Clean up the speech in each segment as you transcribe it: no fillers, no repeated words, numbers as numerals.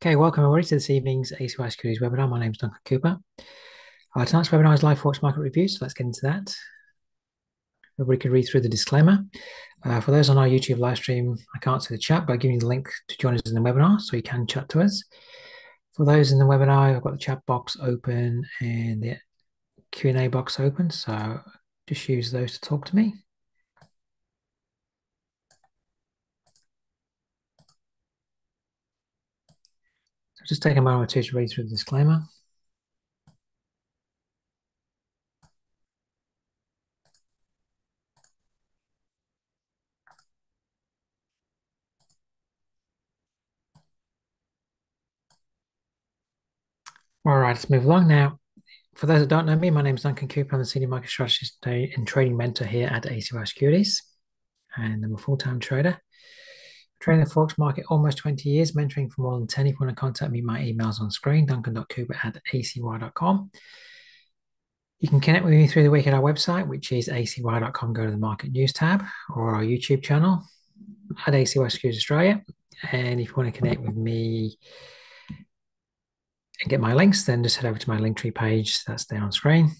Okay, welcome everybody to this evening's ACY Securities webinar. My name is Duncan Cooper. Tonight's webinar is live Forex market review, so let's get into that. Everybody could read through the disclaimer. For those on our YouTube live stream, I can't see the chat, but I'll give you the link to join us in the webinar so you can chat to us. For those in the webinar, I've got the chat box open and the Q&A box open, so just use those to talk to me. So just take a moment or two to read through the disclaimer. All right, let's move along now. For those that don't know me, my name is Duncan Cooper. I'm the Senior Market Strategist and Trading Mentor here at ACY Securities, and I'm a full-time trader. Trading the Forex market almost 20 years, mentoring for more than 10. If you want to contact me, my email's on screen, duncan.cooper@acy.com. You can connect with me through the week at our website, which is acy.com. Go to the Market News tab, or our YouTube channel at ACY Securities Australia. And if you want to connect with me and get my links, then just head over to my Linktree page. That's there on screen.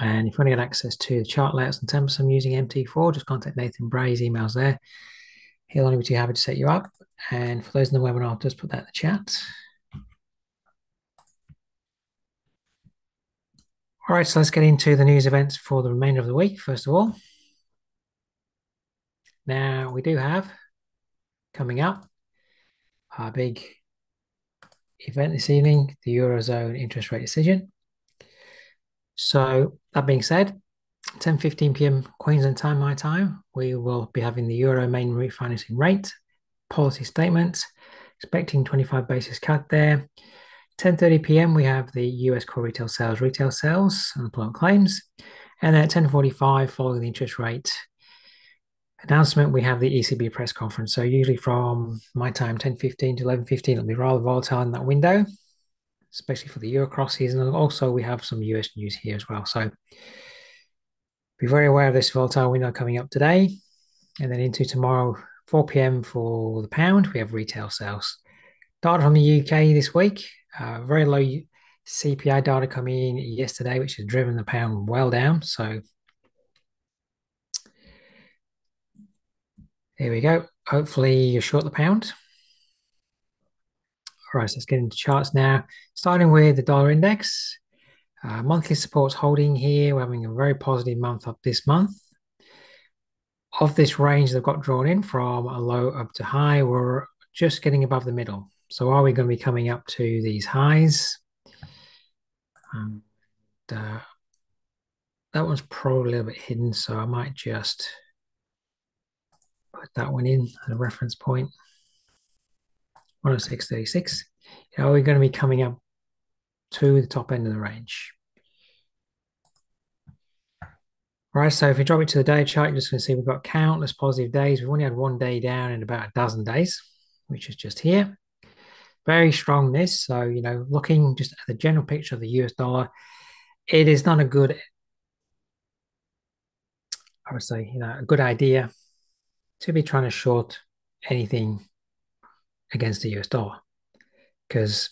And if you want to get access to the chart layouts and templates I'm using MT4, just contact Nathan.bray. His email's there. He'll only be too happy to set you up. And for those in the webinar, I'll just put that in the chat. All right, so let's get into the news events for the remainder of the week, first of all. Now, we do have coming up our big event this evening, the Eurozone interest rate decision. So that being said, 10:15 p.m. Queensland time, my time, we will be having the Euro main refinancing rate, policy statement, expecting 25 basis cut there. 10:30 p.m. we have the US core retail sales, unemployment claims. And then at 10:45, following the interest rate announcement, we have the ECB press conference. So usually from my time, 10:15 to 11:15, it'll be rather volatile in that window, especially for the Euro cross season. And also we have some US news here as well. So be very aware of this volatile window coming up today. And then into tomorrow, 4 p.m. for the pound, we have retail sales. Data from the UK this week, very low CPI data coming in yesterday, which has driven the pound well down. So there we go. Hopefully you're short the pound. All right, so let's get into charts now. Starting with the dollar index. Monthly support's holding here. We're having a very positive month up this month. Of this range they've got drawn in from a low up to high, we're just getting above the middle. So are we going to be coming up to these highs? That one's probably a little bit hidden, so I might just put that one in as a reference point. 106.36. Are we going to be coming up to the top end of the range? All right, so if we drop it to the day chart, you're just going to see we've got countless positive days. We've only had one day down in about a dozen days, which is just here. Very strong this. So, looking just at the general picture of the US dollar, it is not a good, I would say, a good idea to be trying to short anything against the US dollar, because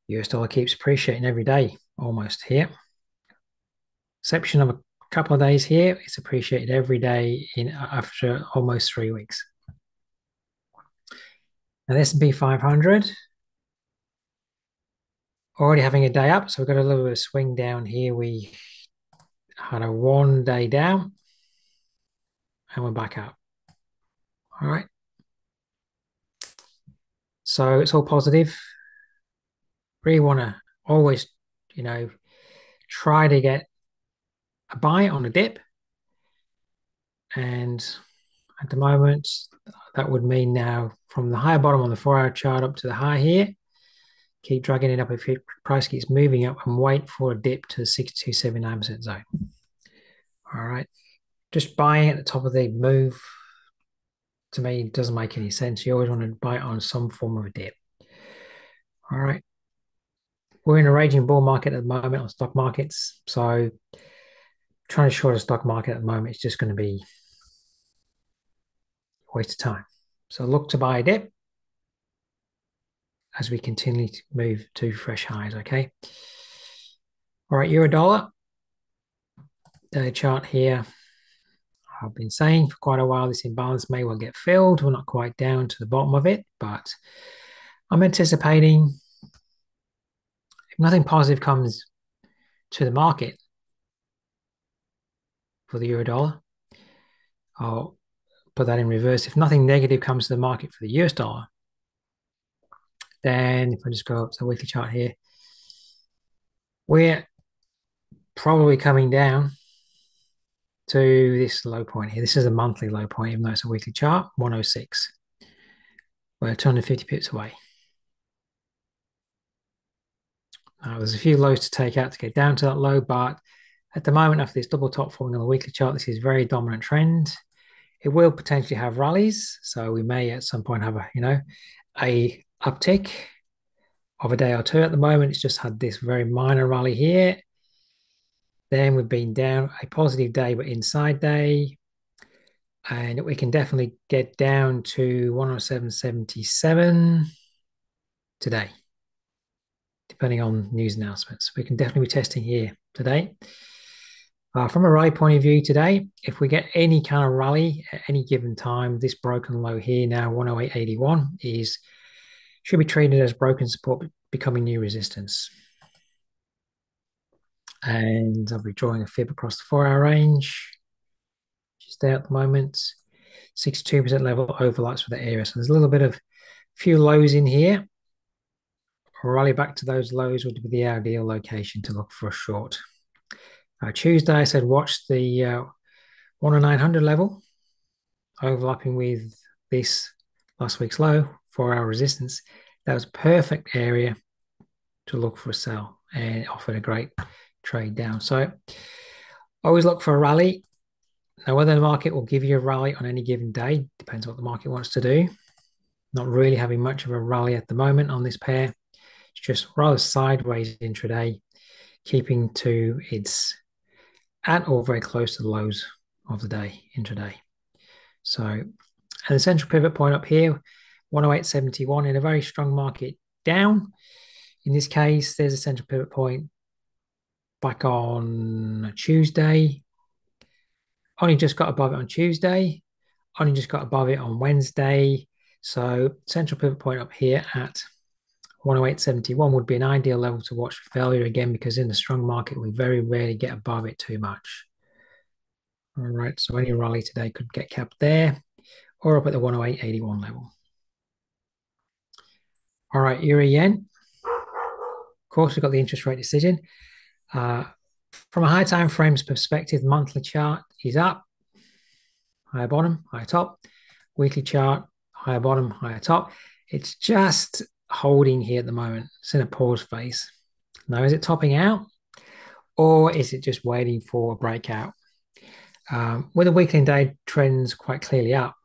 US dollar keeps appreciating every day almost here. Exception of a couple of days here, it's appreciated every day after almost 3 weeks. Now the S&P 500 already having a day up, so we've got a little bit of swing down here. We had a 1 day down and we're back up. All right. So it's all positive. Really want to always, try to get a buy on a dip. And at the moment, that would mean now from the higher bottom on the 4-hour chart up to the high here, keep dragging it up if price keeps moving up, and wait for a dip to the 62.79% zone. All right. Just buying at the top of the move, to me, doesn't make any sense. You always want to buy on some form of a dip. All right. We're in a raging bull market at the moment on stock markets. So trying to short a stock market at the moment is just going to be a waste of time. So look to buy a dip as we continue to move to fresh highs, okay? All right, euro dollar. Daily chart here. I've been saying for quite a while this imbalance may well get filled. We're not quite down to the bottom of it, but I'm anticipating if nothing positive comes to the market for the euro dollar, I'll put that in reverse. If nothing negative comes to the market for the US dollar, then if I just go up to the weekly chart here, we're probably coming down to this low point here. This is a monthly low point, even though it's a weekly chart, 106. We're 250 pips away. There's a few lows to take out to get down to that low, but at the moment, after this double top forming on the weekly chart, this is very dominant trend. It will potentially have rallies, so we may at some point have a uptick of a day or two. At the moment, it's just had this very minor rally here. Then we've been down a positive day, but inside day. And we can definitely get down to 107.77 today, depending on news announcements. We can definitely be testing here today. From a rally point of view today, if we get any kind of rally at any given time, this broken low here now, 108.81, should be treated as broken support becoming new resistance. And I'll be drawing a fib across the 4-hour range, which is there at the moment. 62% level overlaps with the area. So there's a little bit of few lows in here. Rally back to those lows would be the ideal location to look for a short. Tuesday, I said watch the 10900 level overlapping with this last week's low, 4-hour resistance. That was a perfect area to look for a sell, and it offered a great trade down. So always look for a rally. Now, whether the market will give you a rally on any given day depends what the market wants to do. Not really having much of a rally at the moment on this pair. It's just rather sideways intraday, keeping to its at or very close to the lows of the day intraday. So, and the central pivot point up here, 108.71 in a very strong market down. In this case, there's a central pivot point back on Tuesday. Only just got above it on Tuesday. Only just got above it on Wednesday. So central pivot point up here at 108.71 would be an ideal level to watch for failure again, because in the strong market, we very rarely get above it too much. All right, so any rally today could get capped there or up at the 108.81 level. All right, Euro Yen. Of course, we've got the interest rate decision. From a high time frames perspective, the monthly chart is up, higher bottom, higher top. Weekly chart, higher bottom, higher top. It's just holding here at the moment. It's in a pause phase. Now, is it topping out, or is it just waiting for a breakout? With the weekly and day trends quite clearly up,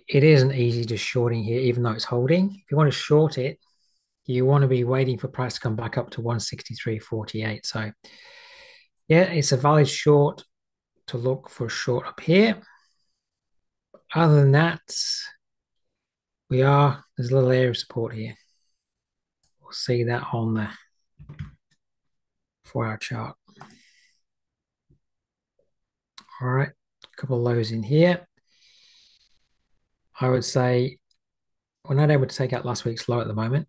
it isn't easy just shorting here, even though it's holding. If you want to short it, you want to be waiting for price to come back up to 163.48. So yeah, it's a valid short to look for a short up here. Other than that, there's a little area of support here. We'll see that on the 4-hour chart. All right, a couple of lows in here. I would say we're not able to take out last week's low at the moment.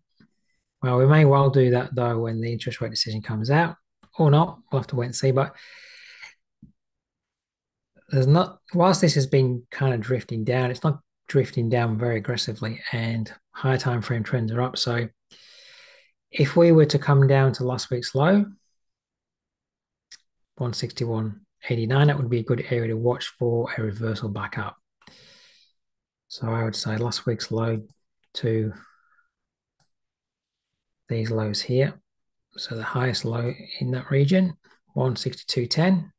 Well, we may well do that though when the interest rate decision comes out, or not. We'll have to wait and see. But whilst this has been kind of drifting down, it's not drifting down very aggressively, and higher time frame trends are up. So if we were to come down to last week's low, 161.89, that would be a good area to watch for a reversal back up. So I would say last week's low to these lows here. So the highest low in that region, 162.10,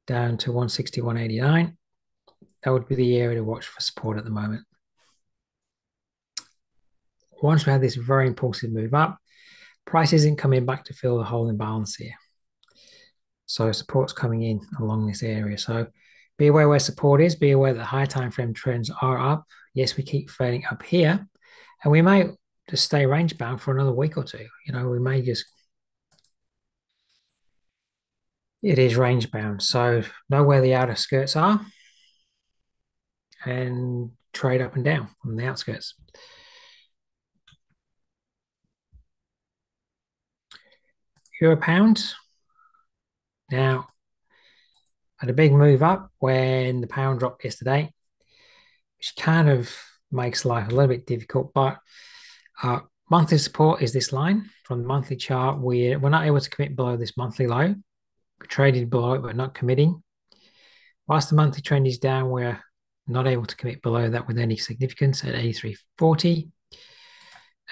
down to 161.89. That would be the area to watch for support at the moment. Once we had this very impulsive move up, price isn't coming back to fill the hole in balance here. So support's coming in along this area. So be aware where support is. Be aware that high time frame trends are up. Yes, we keep fading up here, And we may just stay range bound for another week or two. You know, we may just, it is range bound. So know where the outer skirts are and trade up and down on the outskirts. Euro pound. Now, had a big move up when the pound dropped yesterday, which kind of makes life a little bit difficult. But monthly support is this line from the monthly chart. We're not able to commit below this monthly low. We traded below it, but not committing. Whilst the monthly trend is down, we're not able to commit below that with any significance at 83.40.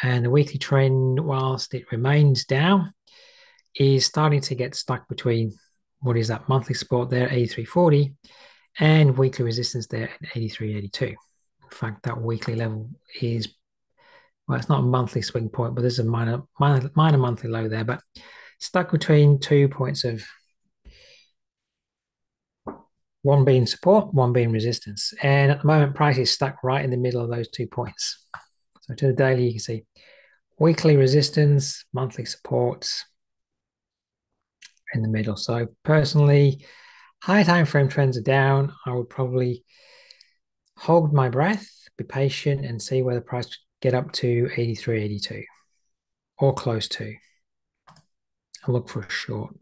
And the weekly trend, whilst it remains down, is starting to get stuck between what is that monthly support there, 83.40, and weekly resistance there at 83.82. In fact, that weekly level is, well, it's not a monthly swing point, but there's a minor monthly low there, but stuck between 2 points of one being support, one being resistance. And at the moment, price is stuck right in the middle of those 2 points. So to the daily, you can see weekly resistance, monthly supports in the middle. So personally, high time frame trends are down. I would probably hold my breath, be patient, and see where the price get up to 83.82 or close to. And look for a short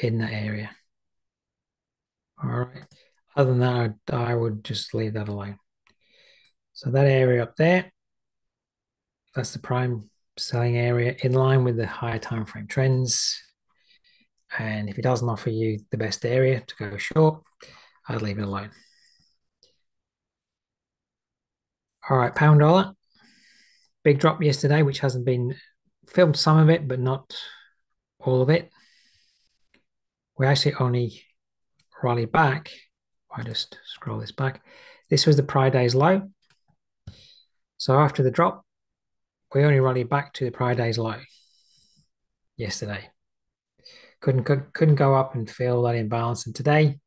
in that area. All right. Other than that, I would just leave that alone. So that area up there, that's the prime selling area in line with the higher time frame trends. And if it doesn't offer you the best area to go short, I'd leave it alone. All right, pound dollar. Big drop yesterday, which hasn't been filmed, some of it, but not all of it. We actually only rallied back. I just scroll this back. This was the prior day's low. So after the drop, we only rallied back to the prior day's low yesterday. Couldn't go up and fill that imbalance. And today,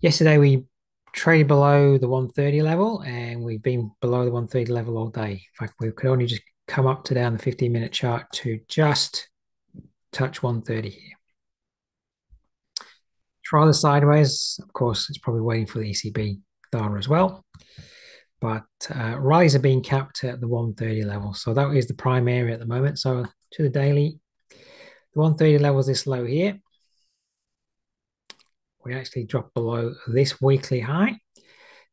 yesterday we traded below the 130 level, and we've been below the 130 level all day. In fact, we could only just come up to down the 15-minute chart to just touch 130 here. Try the sideways. Of course, it's probably waiting for the ECB data as well. But rallies are being capped at the 130 level. So that is the prime area at the moment. So to the daily, the 130 level is this low here. We actually dropped below this weekly high,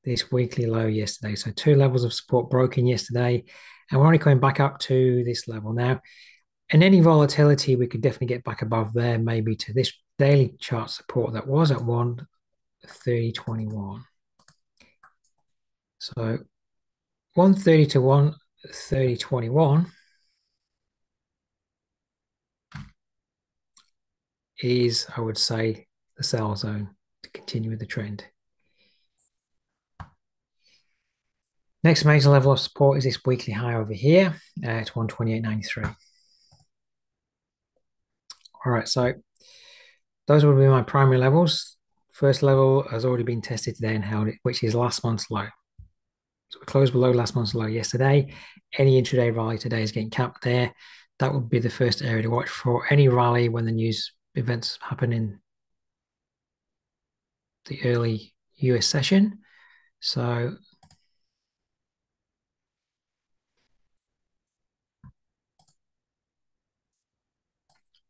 this weekly low yesterday. So 2 levels of support broken yesterday. And we're only coming back up to this level now. And any volatility, we could definitely get back above there, maybe to this daily chart support that was at 130.21. So 130 to 130.21 is, I would say, the sell zone to continue with the trend. Next major level of support is this weekly high over here at 128.93. All right, so those would be my primary levels. First level has already been tested today and held it, which is last month's low. So we closed below last month's low yesterday. Any intraday rally today is getting capped there. That would be the first area to watch for any rally when the news events happen in the early US session. So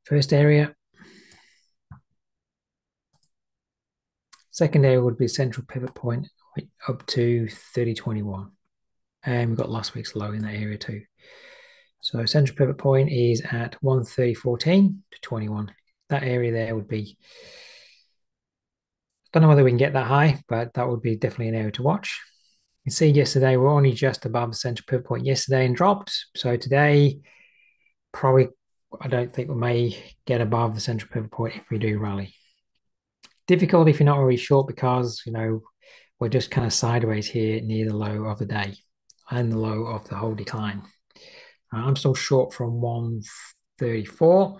first area. Second area would be central pivot point up to 30.21. And we've got last week's low in that area too. So central pivot point is at 130.14 to 21. That area there would be, don't know whether we can get that high, but that would be definitely an area to watch. You can see yesterday we're only just above the central pivot point yesterday and dropped. So today, probably, I don't think we may get above the central pivot point if we do rally. Difficult if you're not already short because, you know, we're just kind of sideways here near the low of the day and the low of the whole decline. I'm still short from 134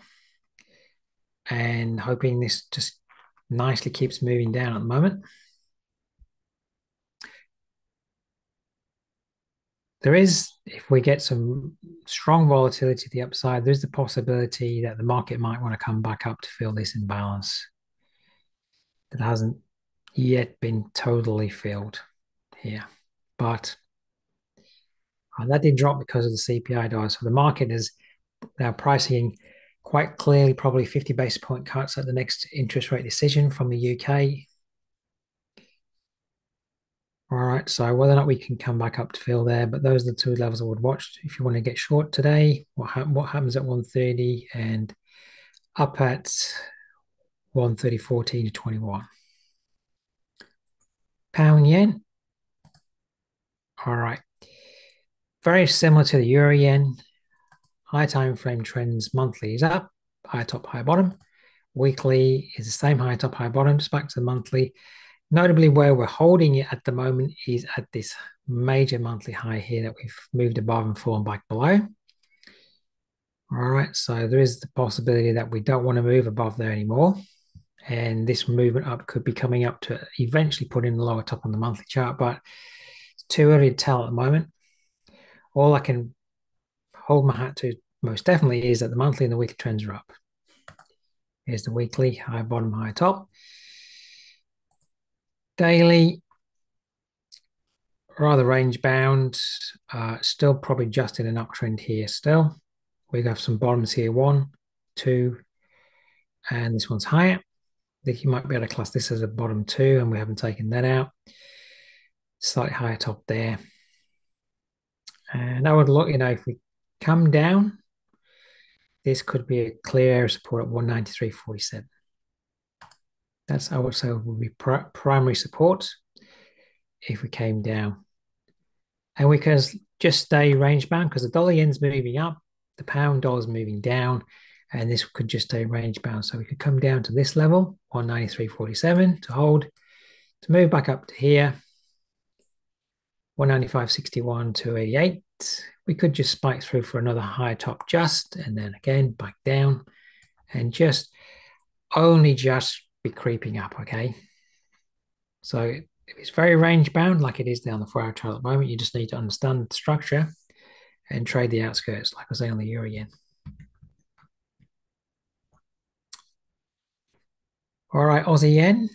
and hoping this just nicely keeps moving down at the moment. there is, if we get some strong volatility to the upside, there's the possibility that the market might want to come back up to fill this imbalance that hasn't yet been totally filled here. But that did drop because of the CPI data. So the market is now pricing quite clearly probably 50 basis point cuts at the next interest rate decision from the UK. All right, so whether or not we can come back up to fill there, but those are the two levels I would watch if you want to get short today. What happens at 130 and up at 130.14 to 21. Pound yen. All right. Very similar to the euro yen. High time frame trends monthly is up, high top, high bottom. Weekly is the same high top, high bottom, just back to the monthly. Notably, where we're holding it at the moment is at this major monthly high here that we've moved above and fallen back below. All right, so there is the possibility that we don't want to move above there anymore. And this movement up could be coming up to eventually put in the lower top on the monthly chart, but it's too early to tell at the moment. All I can hold my hat to most definitely is that the monthly and the weekly trends are up. Here's the weekly, high bottom, high top. Daily, rather range bound, still probably just in an uptrend here still. We have some bottoms here, 1, 2, and this one's higher. I think you might be able to class this as a bottom 2, and we haven't taken that out. Slightly higher top there. And I would look, if we come down, this could be a clear area of support at 193.47. That's, I would say, would be primary support if we came down. And we can just stay range bound because the dollar yen's moving up, the pound dollar's moving down, and this could just stay range bound. So we could come down to this level, 193.47 to hold, to move back up to here, 195.61 to 88. We could just spike through for another high top just, and then again back down, and just only just be creeping up, okay? So if it's very range bound, like it is down the 4-hour chart at the moment, you just need to understand the structure and trade the outskirts, like I say on the euro yen. All right, Aussie yen.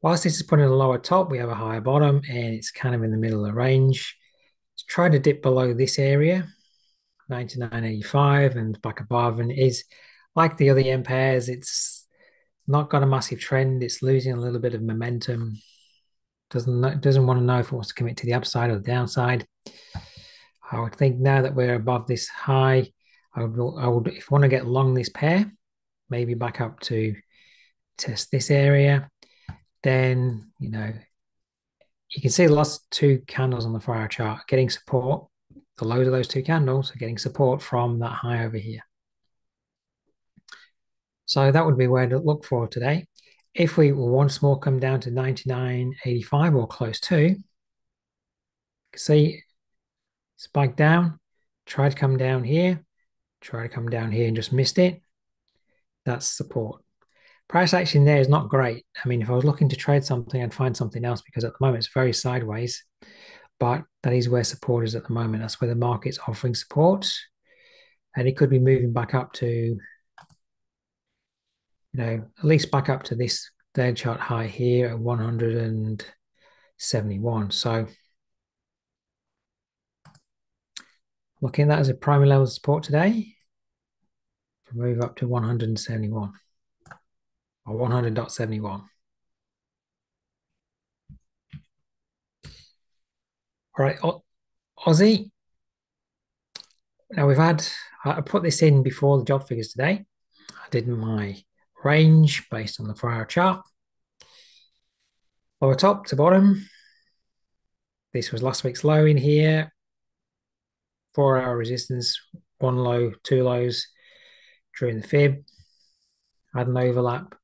Whilst this is put in a lower top, we have a higher bottom, and it's kind of in the middle of the range. Let's try to dip below this area, 99.85, and back above, and it is like the other yen pairs, it's not got a massive trend. It's losing a little bit of momentum. Doesn't want to know if it wants to commit to the upside or the downside. I would think now that we're above this high, I would if you want to get long this pair, maybe back up to test this area. Then, you can see the last 2 candles on the 4-hour chart getting support. The lows of those 2 candles are getting support from that high over here. So that would be where to look for today. If we will once more come down to 99.85 or close to, you can see spike down, try to come down here, try to come down here and just missed it. That's support. Price action there is not great. I mean, if I was looking to trade something, I'd find something else because at the moment it's very sideways, but that is where support is at the moment. That's where the market's offering support, and it could be moving back up to, at least back up to this day chart high here at 171. So looking at that as a primary level of support today, move up to 171 or 100.71. All right, Aussie. Now I put this in before the job figures today. I did my range based on the 4-hour chart. Lower top to bottom. This was last week's low in here. 4-hour resistance, 1 low, 2 lows during the fib. Had an overlap.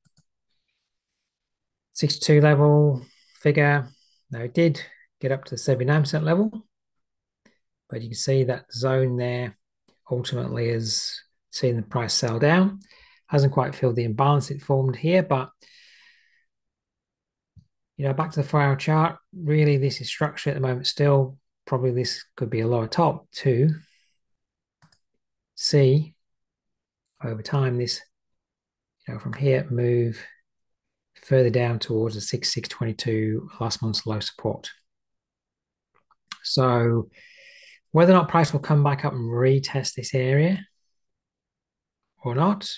62 level figure. Now it did get up to the 79% level, but you can see that zone there ultimately is seeing the price sell down. Hasn't quite filled the imbalance it formed here, but Back to the 4-hour chart. Really, this is structure at the moment still. Probably this could be a lower top to see over time this, from here move further down towards the 6622 last month's low support. So whether or not price will come back up and retest this area or not,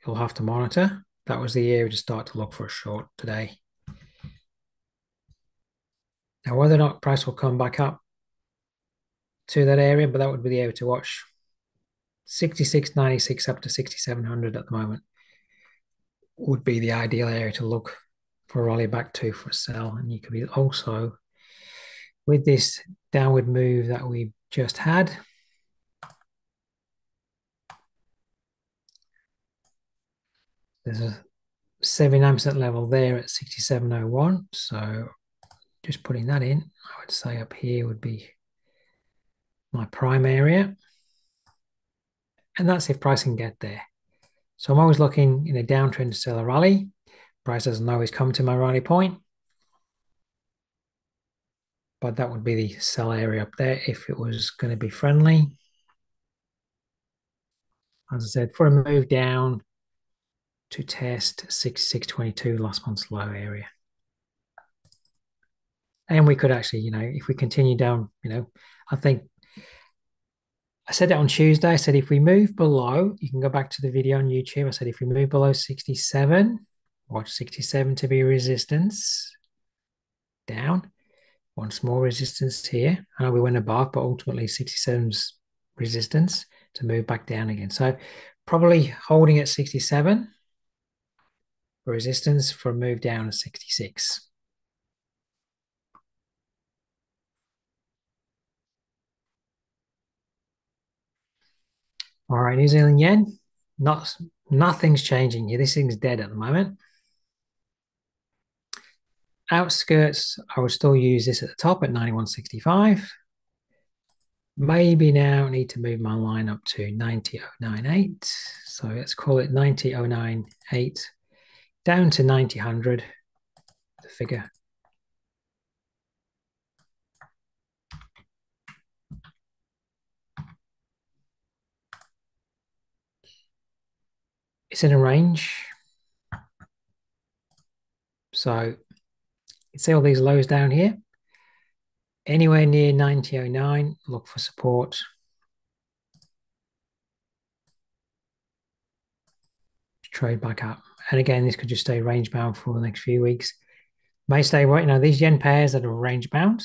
you'll have to monitor. That was the area to start to look for a short today. Now, whether or not price will come back up to that area, but that would be the area to watch. 66.96 up to 6,700 at the moment would be the ideal area to look for a rally back to for a sell. And you could be also, with this downward move that we just had, there's a 79% level there at 67.01. So just putting that in, I would say up here would be my prime area. And that's if price can get there. So I'm always looking in a downtrend to sell a rally. Price doesn't always come to my rally point, but that would be the sell area up there if it was going to be friendly. As I said, for a move down to test 6622 last month's low area. And we could actually, if we continue down, I think I said that on Tuesday. I said if we move below, you can go back to the video on YouTube. I said if we move below 67, watch 67 to be resistance. Down. Once more resistance here. I know we went above, but ultimately 67's resistance to move back down again. So probably holding at 67 for resistance for a move down to 66. All right, New Zealand yen. Nothing's changing here. This thing's dead at the moment. Outskirts, I would still use this at the top at 91.65. Maybe now need to move my line up to 90.098. So let's call it 90.098 down to 90.100, the figure. It's in a range. So you see all these lows down here. Anywhere near 90.09, look for support. Trade back up. And again, this could just stay range bound for the next few weeks. May stay right. These yen pairs that are range bound,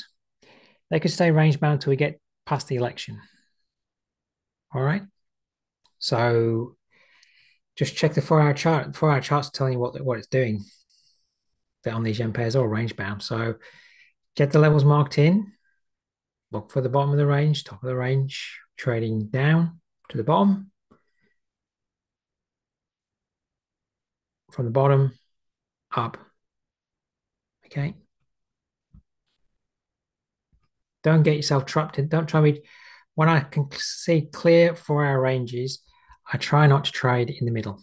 they could stay range bound till we get past the election. All right. So just check the 4-hour chart. 4-hour chart's telling you what it's doing. They're on these yen pairs or range bound. So get the levels marked in. Look for the bottom of the range, top of the range, trading down to the bottom. From the bottom, up. Okay. Don't get yourself trapped in. Don't try me. When I can see clear 4-hour ranges, I try not to trade in the middle,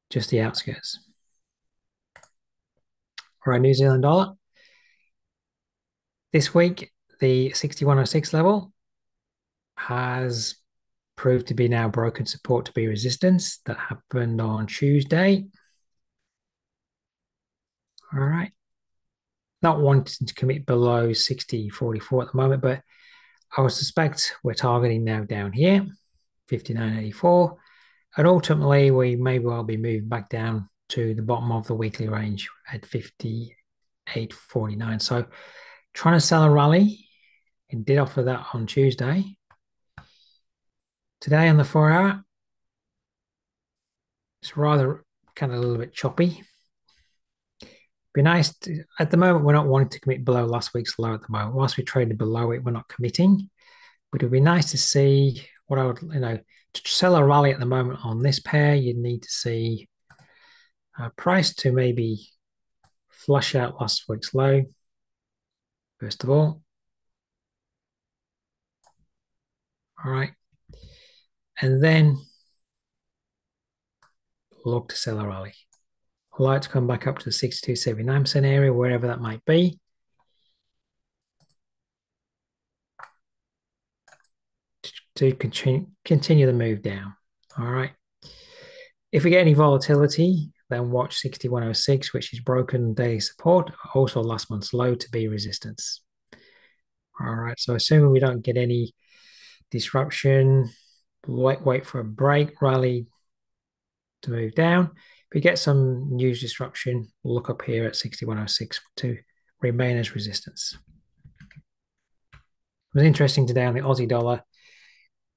just the outskirts. All right, New Zealand dollar. This week, the 61.06 level has proved to be now broken support to be resistance. That happened on Tuesday. All right. Not wanting to commit below 60.44 at the moment, but I would suspect we're targeting now down here, 59.84. And ultimately, we may well be moving back down to the bottom of the weekly range at 58.49. So trying to sell a rally and did offer that on Tuesday. Today on the 4-hour, it's rather kind of a little bit choppy. Be nice to, at the moment, we're not wanting to commit below last week's low at the moment. Whilst we traded below it, we're not committing. But it would be nice to see what I would, to sell a rally at the moment on this pair, you'd need to see a price to maybe flush out last week's low, first of all. All right. And then look to sell a rally I'd like to come back up to the 62.79% area, wherever that might be. To continue the move down. All right. If we get any volatility, then watch 6106, which is broken daily support, also last month's low to be resistance. All right. So assuming we don't get any disruption, wait for a break, rally to move down. If we get some news disruption, we'll look up here at 6106 to remain as resistance. It was interesting today on the Aussie dollar.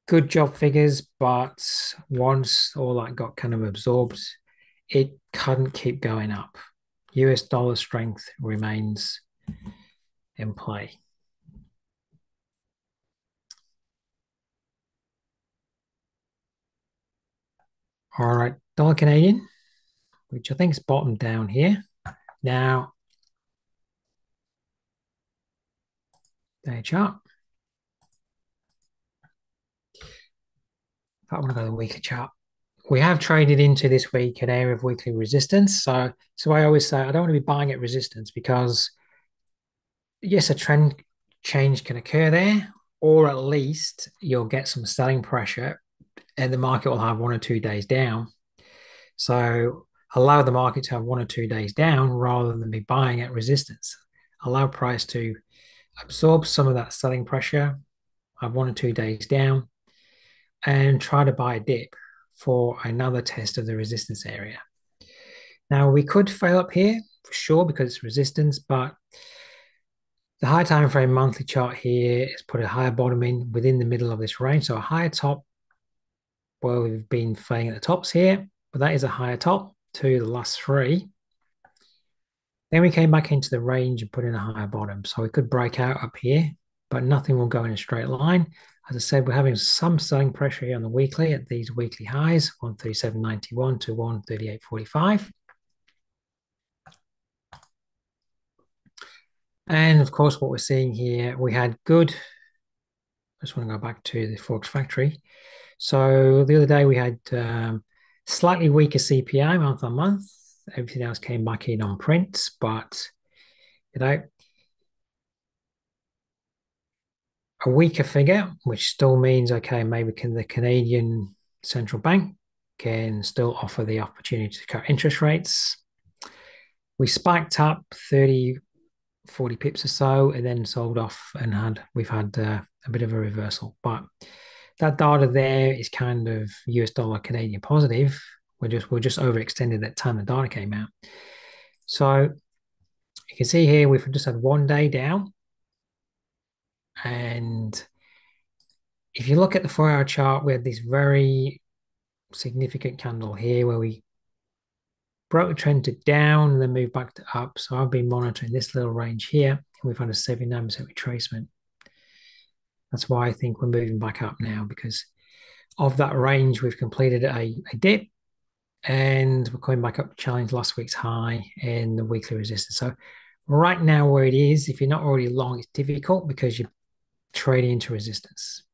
Good job figures, but once all that got kind of absorbed, it couldn't keep going up. US dollar strength remains in play. All right, dollar Canadian, which I think is bottomed down here. Now, day chart. I want to go to the weekly chart. We have traded into this week an area of weekly resistance. So I always say I don't want to be buying at resistance because yes, a trend change can occur there, or at least you'll get some selling pressure and the market will have 1 or 2 days down. So allow the market to have 1 or 2 days down rather than be buying at resistance. Allow price to absorb some of that selling pressure, have 1 or 2 days down, and try to buy a dip for another test of the resistance area. Now, we could fail up here for sure because it's resistance, but the high time frame monthly chart here is put a higher bottom in within the middle of this range. So a higher top, well, we've been failing at the tops here, but that is a higher top to the last three. Then we came back into the range and put in a higher bottom. So we could break out up here, but nothing will go in a straight line. As I said, we're having some selling pressure here on the weekly at these weekly highs, 137.91 to 138.45. And of course, what we're seeing here, we had good, I just want to go back to the Forex factory. So the other day we had slightly weaker CPI month on month. Everything else came back in on print, but you know, a weaker figure, which still means, okay, maybe the Canadian central bank can still offer the opportunity to cut interest rates. We spiked up 30, 40 pips or so and then sold off and we've had a bit of a reversal. But that data there is kind of US dollar Canadian positive. We're just overextended that time the data came out. So you can see here we've just had 1 day down. And if you look at the 4-hour chart, we had this very significant candle here where we broke the trend to down and then moved back to up. So I've been monitoring this little range here. And we've had a 79% retracement. That's why I think we're moving back up now, because of that range, we've completed a dip and we're coming back up to challenge last week's high and the weekly resistance. So right now where it is, if you're not already long, it's difficult because you're trading into resistance.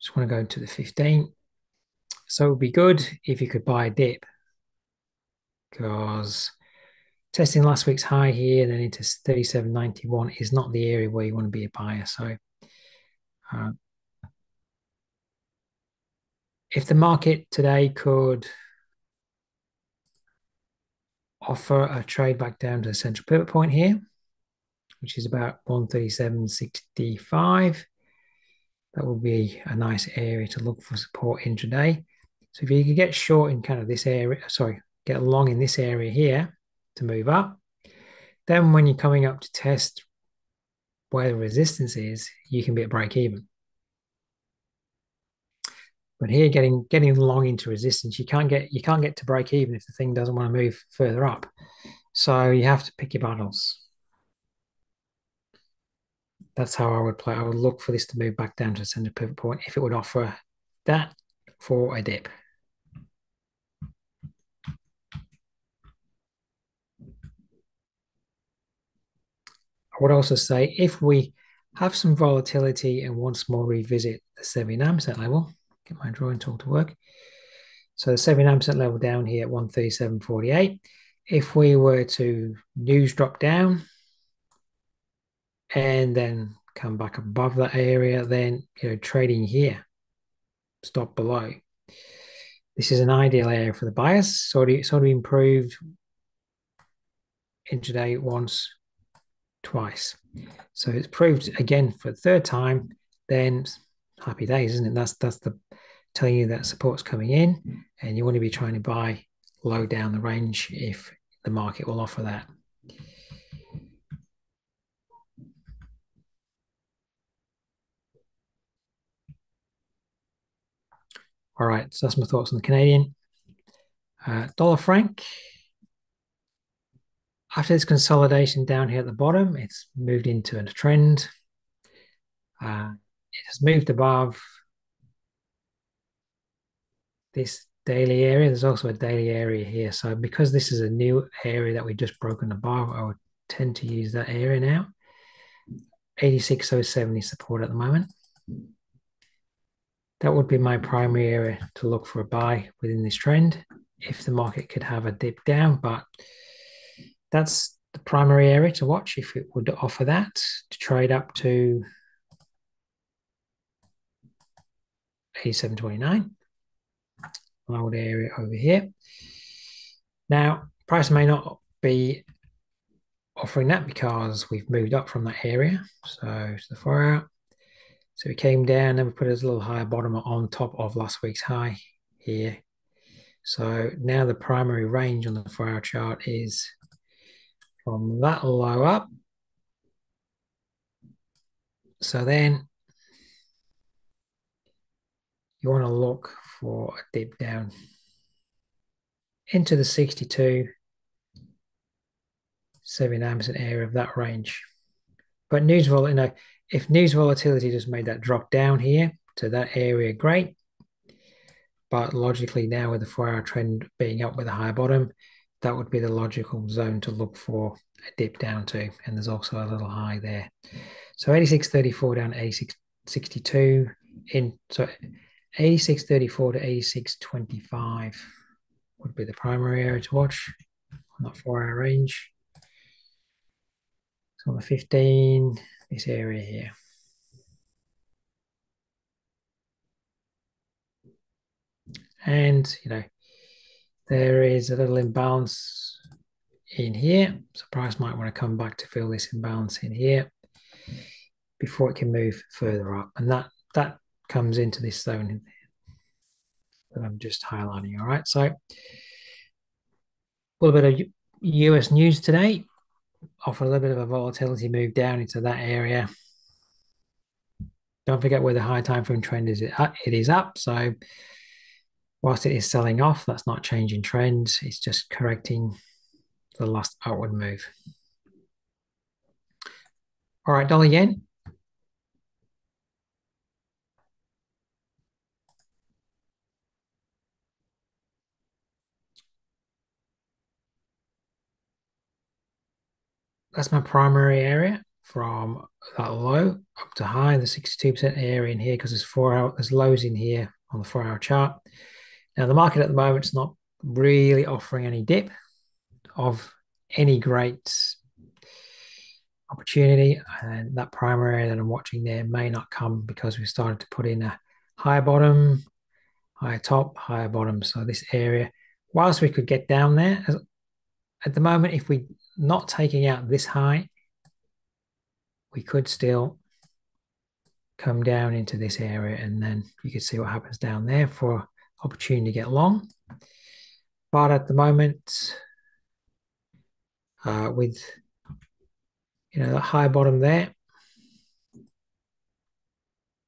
Just want to go to the 15. So it would be good if you could buy a dip, because testing last week's high here and then into 37.91 is not the area where you want to be a buyer. So if the market today could offer a trade back down to the central pivot point here, which is about 137.65, that would be a nice area to look for support intraday. So if you could get short in kind of this area, get long in this area here to move up, then when you're coming up to test where the resistance is, you can be at break even. But here, getting long into resistance, you can't get to break even if the thing doesn't want to move further up. So you have to pick your battles. That's how I would play. I would look for this to move back down to the center pivot point if it would offer that for a dip. I would also say if we have some volatility and once more revisit the 79% level, get my drawing tool to work. So the 79% level down here at 137.48. If we were to news drop down and then come back above that area, then trading here, stop below. This is an ideal area for the buyers. Sort of improved intraday once, twice. So it's proved again for the third time. Then happy days, isn't it? That's the telling you that support's coming in, and you want to be trying to buy low down the range if the market will offer that. All right, so that's my thoughts on the Canadian. Dollar franc. After this consolidation down here at the bottom, it's moved into a trend. It has moved above this daily area. There's also a daily area here. So because this is a new area that we've just broken above, I would tend to use that area now. 86.07 is support at the moment. That would be my primary area to look for a buy within this trend if the market could have a dip down, but that's the primary area to watch if it would offer that to trade up to 87.29. Old area over here. Now, price may not be offering that because we've moved up from that area. So the 4 hour. So we came down and we put a little higher bottom on top of last week's high here. So now the primary range on the 4 hour chart is from that low up. So then you want to look for a dip down into the 62.79% area of that range. But news volatility, if news volatility just made that drop down here to that area, great. But logically now with the 4 hour trend being up with a higher bottom, that would be the logical zone to look for a dip down to. And there's also a little high there. So 86.34 down to 86.62 in, so 86.34 to 86.25 would be the primary area to watch on that 4 hour range. So on the 15, this area here. And, there is a little imbalance in here. So price might want to come back to fill this imbalance in here before it can move further up. And that comes into this zone that I'm just highlighting. All right. So a little bit of US news today. Offer a little bit of a volatility move down into that area. Don't forget where the high time frame trend is. It is up. So whilst it is selling off, that's not changing trends. It's just correcting the last outward move. All right, dollar yen. That's my primary area from that low up to high, the 62% area in here, because there's lows in here on the 4 hour chart. Now the market at the moment is not really offering any dip of any great opportunity, and that primary area that I'm watching there may not come because we started to put in a higher bottom, higher top, higher bottom. So this area, whilst we could get down there, at the moment, if we're not taking out this high, we could still come down into this area, and then you can see what happens down there for opportunity to get long. But at the moment, with that high bottom there,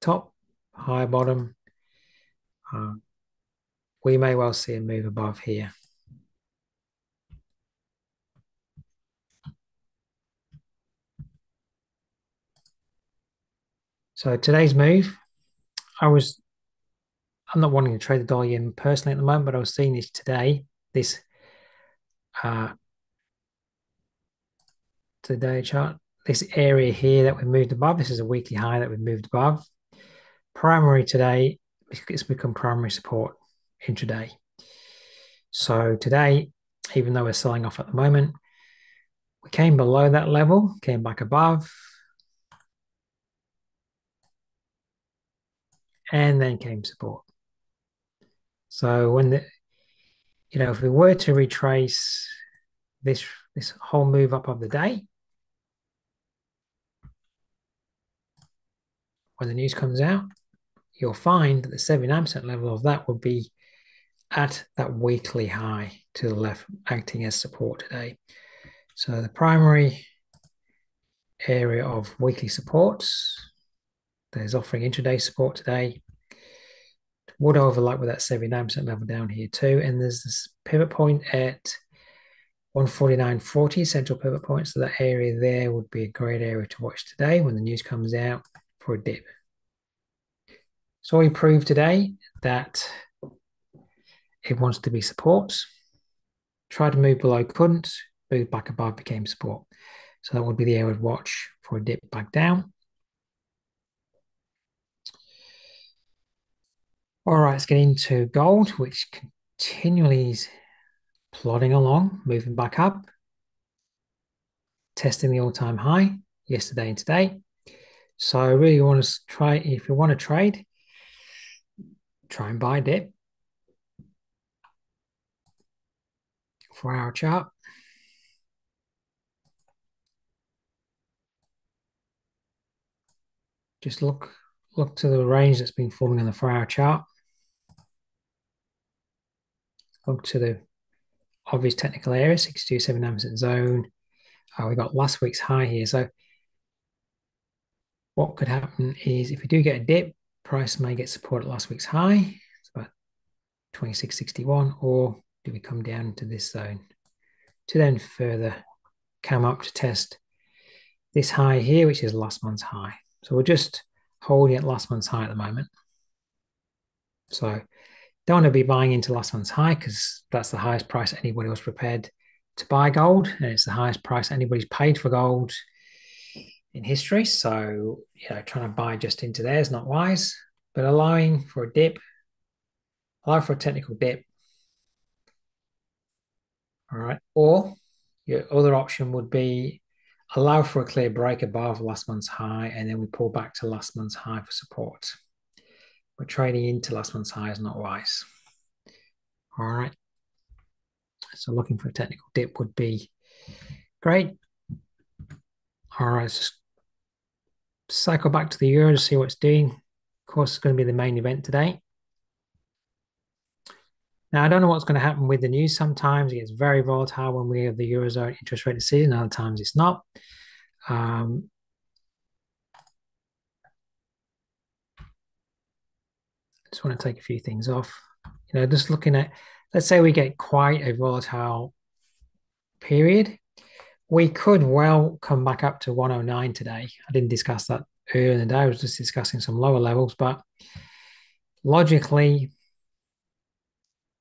top, high bottom, we may well see a move above here. So today's move, I'm not wanting to trade the dollar yen personally at the moment, but I was seeing this today, today chart, this area here that we moved above. This is a weekly high that we moved above. Primary today, it's become primary support intraday. So today, even though we're selling off at the moment, we came below that level, came back above, and then came support. So when if we were to retrace this whole move up of the day, when the news comes out, you'll find that the 79% level of that would be at that weekly high to the left, acting as support today. So the primary area of weekly supports, there's offering intraday support today, would overlap with that 79% level down here too. And there's this pivot point at 149.40, central pivot point. So that area there would be a great area to watch today when the news comes out for a dip. So we proved today that it wants to be support. Tried to move below, couldn't. Moved back above, became support. So that would be the area to watch for a dip back down. All right, let's get into gold, which continually is plodding along, moving back up, testing the all-time high yesterday and today. So I really want to try, if you want to trade, try and buy a dip. 4-hour chart. Just look to the range that's been forming on the 4-hour chart. Look to the obvious technical area, 62.79% zone. We got last week's high here. So what could happen is if we do get a dip, price may get support at last week's high. It's about 26.61, or do we come down to this zone to then further come up to test this high here, which is last month's high. So we're just holding at last month's high at the moment. So don't want to be buying into last month's high because that's the highest price anybody was prepared to buy gold, and it's the highest price anybody's paid for gold in history. So, trying to buy just into there is not wise, but allowing for a dip, allow for a technical dip. All right. Or your other option would be allow for a clear break above last month's high, and then we pull back to last month's high for support. But trading into last month's high is not wise. All right. So looking for a technical dip would be great. All right, let's just cycle back to the euro to see what it's doing. Of course, it's going to be the main event today. Now, I don't know what's going to happen with the news. Sometimes it gets very volatile when we have the Eurozone interest rate decision. Other times it's not. Just want to take a few things off. Just looking at, let's say we get quite a volatile period. We could well come back up to 109 today. I didn't discuss that earlier in the day. I was just discussing some lower levels, but logically,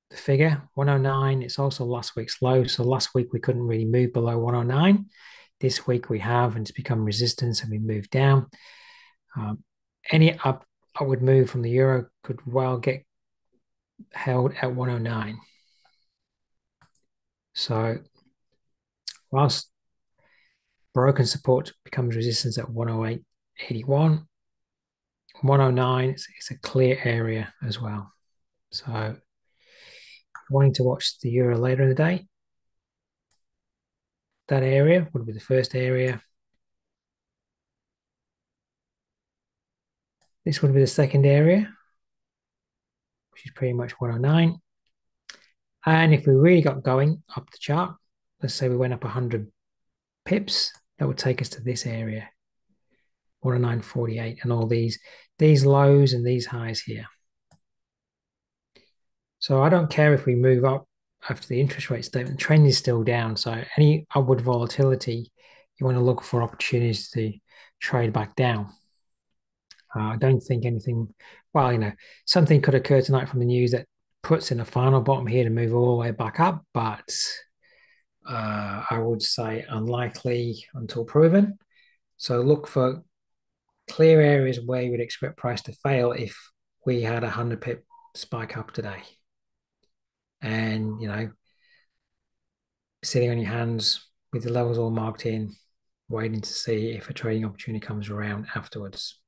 the figure 109, it's also last week's low. So last week we couldn't really move below 109. This week we have, and it's become resistance and we moved down. Any upward move from the euro could well get held at 109. So whilst broken support becomes resistance at 108.81, 109 it's a clear area as well. So wanting to watch the euro later in the day, that area would be the first area. This would be the second area, which is pretty much 109. And if we really got going up the chart, let's say we went up 100 pips, that would take us to this area, 109.48, and all these lows and these highs here. So I don't care if we move up after the interest rate statement, the trend is still down. So any upward volatility, you want to look for opportunities to trade back down. I don't think anything, something could occur tonight from the news that puts in a final bottom here to move all the way back up, but I would say unlikely until proven. So look for clear areas where you would expect price to fail if we had a 100 pip spike up today. and, sitting on your hands with the levels all marked in, waiting to see if a trading opportunity comes around afterwards.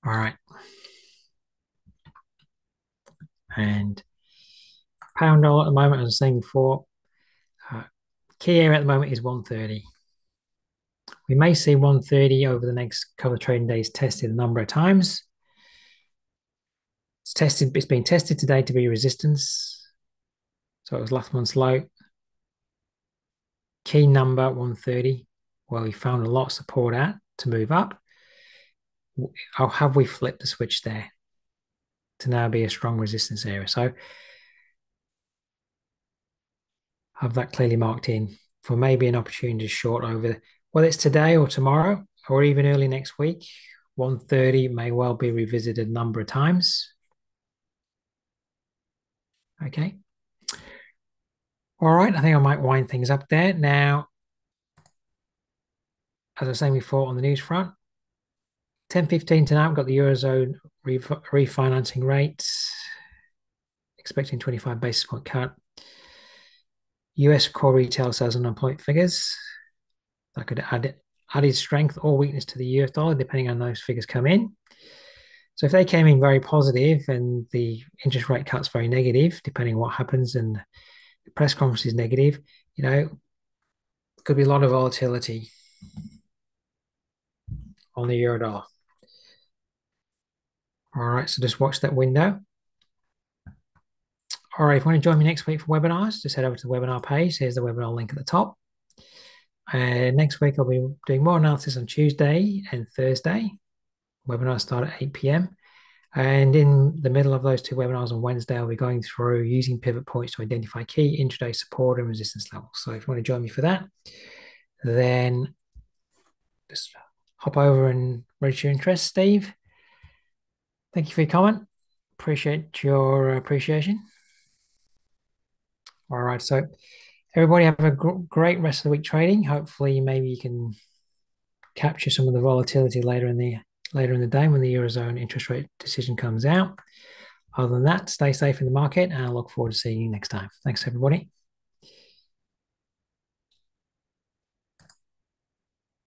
All right. And pound dollar at the moment, as I was saying before, key area at the moment is 130. We may see 130 over the next couple of trading days tested a number of times. It's been tested today to be resistance. So it was last month's low. Key number 130, where we found a lot of support at to move up. How have we flipped the switch there to now be a strong resistance area? So have that clearly marked in for maybe an opportunity to short over, whether it's today or tomorrow or even early next week. 130 may well be revisited a number of times. Okay. All right, I think I might wind things up there. Now, as I was saying before on the news front, 10:15 tonight, we've got the Eurozone refinancing rates, expecting 25 basis point cut. US core retail sales and unemployment figures. That could add added strength or weakness to the US dollar, depending on those figures come in. So if they came in very positive and the interest rate cut's very negative, depending on what happens, and the press conference is negative, could be a lot of volatility on the euro dollar. All right, so just watch that window. All right, if you want to join me next week for webinars, just head over to the webinar page. Here's the webinar link at the top. Next week, I'll be doing more analysis on Tuesday and Thursday. Webinars start at 8 p.m. And in the middle of those two webinars on Wednesday, I'll be going through using pivot points to identify key intraday support and resistance levels. So if you want to join me for that, then just hop over and register your interest. Steve, thank you for your comment. Appreciate your appreciation. All right, so everybody have a great rest of the week trading. Hopefully, maybe you can capture some of the volatility later in the day when the Eurozone interest rate decision comes out. Other than that, stay safe in the market, and I look forward to seeing you next time. Thanks, everybody.